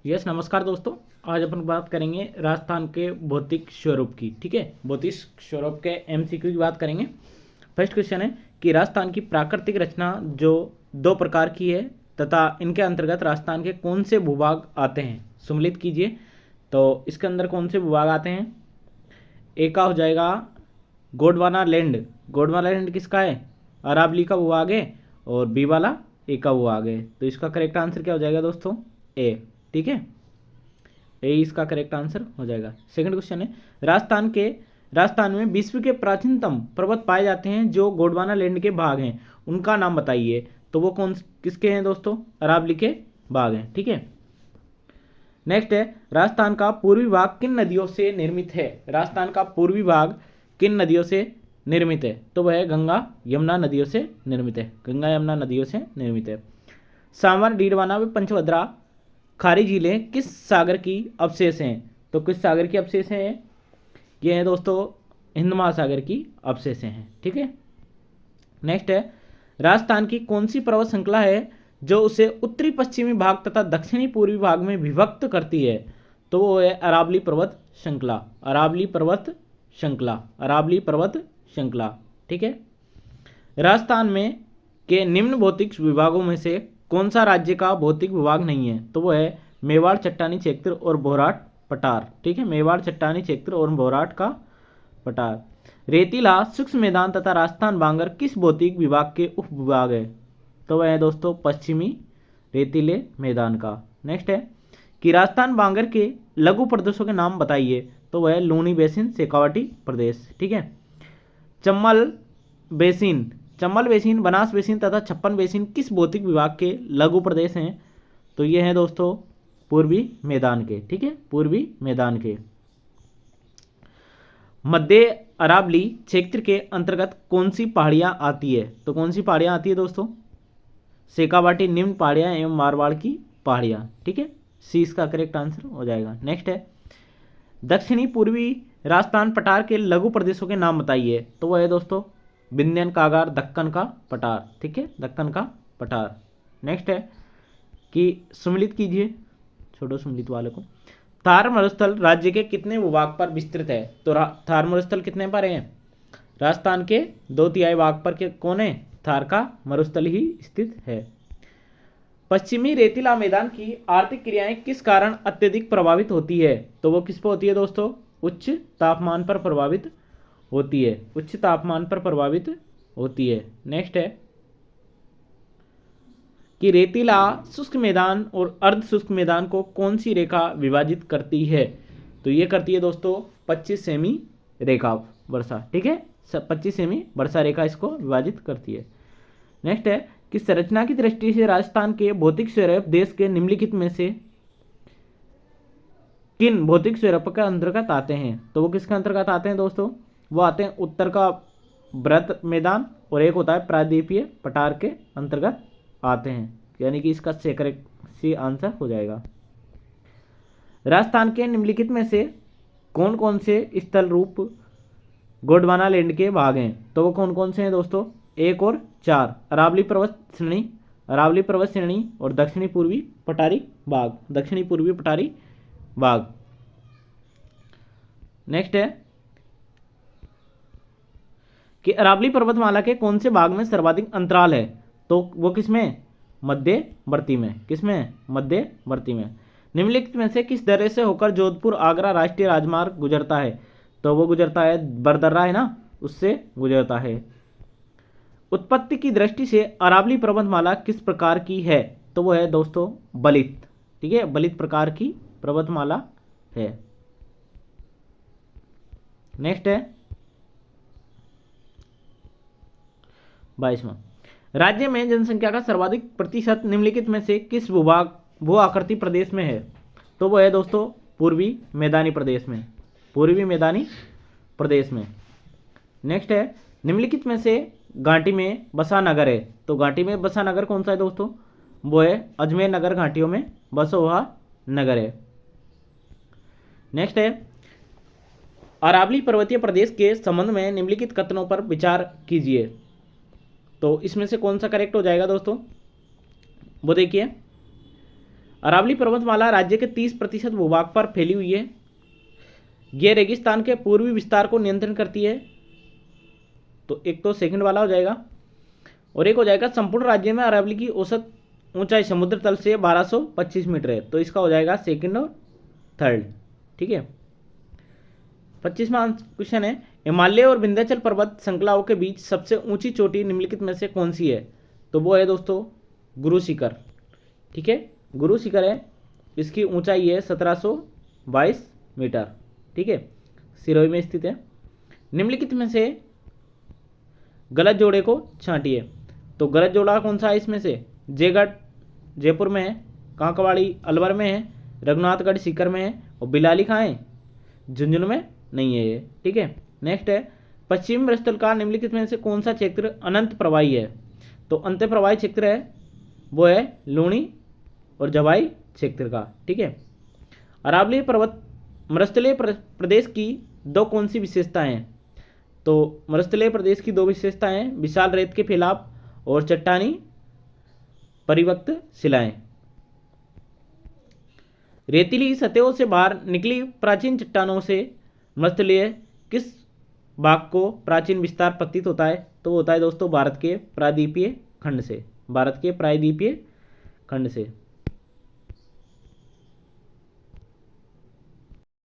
Yes नमस्कार दोस्तों। आज अपन बात करेंगे राजस्थान के भौतिक स्वरूप की। ठीक है, भौतिक स्वरूप के एमसीक्यू की बात करेंगे। फर्स्ट क्वेश्चन है कि राजस्थान की प्राकृतिक रचना जो दो प्रकार की है तथा इनके अंतर्गत राजस्थान के कौन से भूभाग आते हैं, सम्मिलित कीजिए। तो इसके अंदर कौन से भूभाग आते हैं? ए का हो जाएगा गोंडवाना लैंड। गोंडवाना लैंड किसका है? अरावली का भूभाग है। और बी वाला ए का भूभाग है। तो इसका करेक्ट आंसर क्या हो जाएगा दोस्तों? ए। ठीक है, ए इसका करेक्ट आंसर हो जाएगा। सेकंड क्वेश्चन है राजस्थान में विश्व के प्राचीनतम पर्वत पाए जाते हैं जो गोंडवाना लैंड के भाग हैं, उनका नाम बताइए। तो वो कौन किसके हैं दोस्तों? अरावली के भाग हैं। ठीक है, नेक्स्ट है राजस्थान का पूर्वी भाग किन नदियों से निर्मित है? राजस्थान का पूर्वी भाग किन नदियों से निर्मित है? तो वह गंगा यमुना नदियों से निर्मित है। गंगा यमुना नदियों से निर्मित है। सांवर, डीडवाना व पंचभद्रा खारी झीलें किस सागर की अवशेष हैं? तो किस सागर की अवशेष हैं? ये हैं दोस्तों हिंद महासागर की अवशेष हैं। ठीक है, नेक्स्ट है राजस्थान की कौन सी पर्वत श्रृंखला है जो उसे उत्तरी पश्चिमी भाग तथा दक्षिणी पूर्वी भाग में विभक्त करती है? तो वो है अरावली पर्वत श्रृंखला। अरावली पर्वत श्रृंखला, अरावली पर्वत श्रृंखला। ठीक है, राजस्थान में के निम्न भौतिक विभागों में से कौन सा राज्य का भौतिक विभाग नहीं है? तो वो है मेवाड़, चट्टानी क्षेत्र और भोराट पठार। ठीक है, मेवाड़, चट्टानी क्षेत्र और भोराट का पठार। रेतीला, शुष्क मैदान तथा राजस्थान बांगर किस भौतिक विभाग के उप विभाग है? तो वह है दोस्तों पश्चिमी रेतीले मैदान का। नेक्स्ट है कि राजस्थान बांगर के लघु प्रदेशों के नाम बताइए। तो वह है लूनी बेसिन, शेखावाटी प्रदेश। ठीक है, Chambal basin, Chambal basin, Banas basin तथा छप्पन बेसिन किस भौतिक विभाग के लघु प्रदेश हैं? तो ये हैं दोस्तों पूर्वी मैदान के। ठीक है, पूर्वी मैदान के। मध्य अरावली क्षेत्र के अंतर्गत कौन सी पहाड़ियां आती है? तो कौन सी पहाड़ियां आती है दोस्तों? शेखावाटी निम्न पहाड़ियां एवं मारवाड़ की पहाड़ियां। ठीक है, सी इसका करेक्ट आंसर हो जाएगा। नेक्स्ट है दक्षिणी पूर्वी राजस्थान पठार के लघु प्रदेशों के नाम बताइए। तो वह है दोस्तों विंध्यन, कागार, दक्कन का पठार। ठीक है, दक्कन का पठार। नेक्स्ट है कि सम्मिलित कीजिए छोटो सम्मिलित वाले को। थार मरुस्थल राज्य के कितने भूभाग पर विस्तृत है? तो थार मरुस्थल कितने पर है? राजस्थान के 2/3 भाग पर के कौन है? थार का मरुस्थल ही स्थित है। पश्चिमी रेतीला मैदान की आर्थिक क्रियाएं किस कारण अत्यधिक प्रभावित होती है? तो वो किस पर होती है दोस्तों? उच्च तापमान पर प्रभावित होती है। उच्च तापमान पर प्रभावित होती है। नेक्स्ट है कि रेतीला, शुष्क मैदान और अर्ध शुष्क मैदान को कौन सी रेखा विभाजित करती है? तो ये करती है दोस्तों 25 सेमी रेखा वर्षा। ठीक है, 25 सेमी वर्षा रेखा इसको विभाजित करती है। नेक्स्ट है कि संरचना की दृष्टि से राजस्थान के भौतिक स्वरूप देश के निम्नलिखित में से किन भौतिक स्वरूप के अंतर्गत आते हैं? तो वो किसके अंतर्गत आते हैं दोस्तों? वो आते हैं उत्तर का व्रत मैदान और एक होता है प्रायद्वीपीय पठार के अंतर्गत आते हैं। यानी कि इसका करेक्ट सी आंसर हो जाएगा। राजस्थान के निम्नलिखित में से कौन कौन से स्थल रूप गोंडवाना लैंड के भाग हैं? तो वो कौन कौन से हैं दोस्तों? 1 और 4 अरावली पर्वत श्रेणी, अरावली पर्वत श्रेणी और दक्षिणी पूर्वी पठारी भाग, दक्षिणी पूर्वी पठारी भाग। नेक्स्ट है कि अरावली पर्वतमाला के कौन से भाग में सर्वाधिक अंतराल है? तो वो किसमें? मध्यवर्ती में। किसमें? मध्यवर्ती में। निम्नलिखित में से किस दर्रे से होकर जोधपुर आगरा राष्ट्रीय राजमार्ग गुजरता है? तो वो गुजरता है बरदर्रा है ना, उससे गुजरता है। उत्पत्ति की दृष्टि से अरावली पर्वतमाला किस प्रकार की है? तो वो है दोस्तों बलित। ठीक है, बलित प्रकार की पर्वतमाला है। नेक्स्ट है 22वां, राज्य में जनसंख्या का सर्वाधिक प्रतिशत निम्नलिखित में से किस भू आकृति प्रदेश में है? तो वो है दोस्तों पूर्वी मैदानी प्रदेश में, पूर्वी मैदानी प्रदेश में। नेक्स्ट है निम्नलिखित में से घाटी में बसा नगर है। तो घाटी में बसा नगर कौन सा है दोस्तों? वो है अजमेर नगर, घाटियों में बसा हुआ नगर है। नेक्स्ट है अरावली पर्वतीय प्रदेश के संबंध में निम्नलिखित कथनों पर विचार कीजिए। तो इसमें से कौन सा करेक्ट हो जाएगा दोस्तों? वो देखिए अरावली पर्वतमाला राज्य के 30% भूभाग पर फैली हुई है। यह रेगिस्तान के पूर्वी विस्तार को नियंत्रण करती है। तो एक तो सेकंड वाला हो जाएगा, और एक हो जाएगा संपूर्ण राज्य में अरावली की औसत ऊंचाई समुद्र तल से 1225 मीटर है। तो इसका हो जाएगा सेकंड और थर्ड। ठीक है। 25वां क्वेश्चन है, हिमालय और विंध्याचल पर्वत श्रृंखलाओं के बीच सबसे ऊंची चोटी निम्नलिखित में से कौन सी है? तो वो है दोस्तों गुरु शिखर। ठीक है, गुरु शिखर है, इसकी ऊंचाई है 1722 मीटर। ठीक है, सिरोही में स्थित है। निम्नलिखित में से गलत जोड़े को छांटिए। तो गलत जोड़ा कौन सा है इसमें से? जयगढ़ जयपुर में है, कांकवाड़ी अलवर में है, रघुनाथगढ़ सीकर में है, और बिलाली कहाँ है? झुंझुनू में नहीं है ये। ठीक है। नेक्स्ट है, पश्चिमी मरुस्थल का निम्नलिखित में से कौन सा क्षेत्र अनंत प्रवाही है? तो अंत प्रवाही क्षेत्र है वो है लूणी और जवाई क्षेत्र का। ठीक है। अरावली पर्वत मरुस्थलीय प्रदेश की दो कौन सी विशेषताएं हैं? तो मरुस्थलीय प्रदेश की दो विशेषताएं हैं, विशाल रेत के फैलाव और चट्टानी परिवक्त शिलाएं। रेतीली सतहों से बाहर निकली प्राचीन चट्टानों से मरुस्थलीय किस भाग को प्राचीन विस्तार प्रतीत होता है? तो होता है दोस्तों भारत के प्रायद्वीपीय खंड से, भारत के प्रायद्वीपीय खंड से।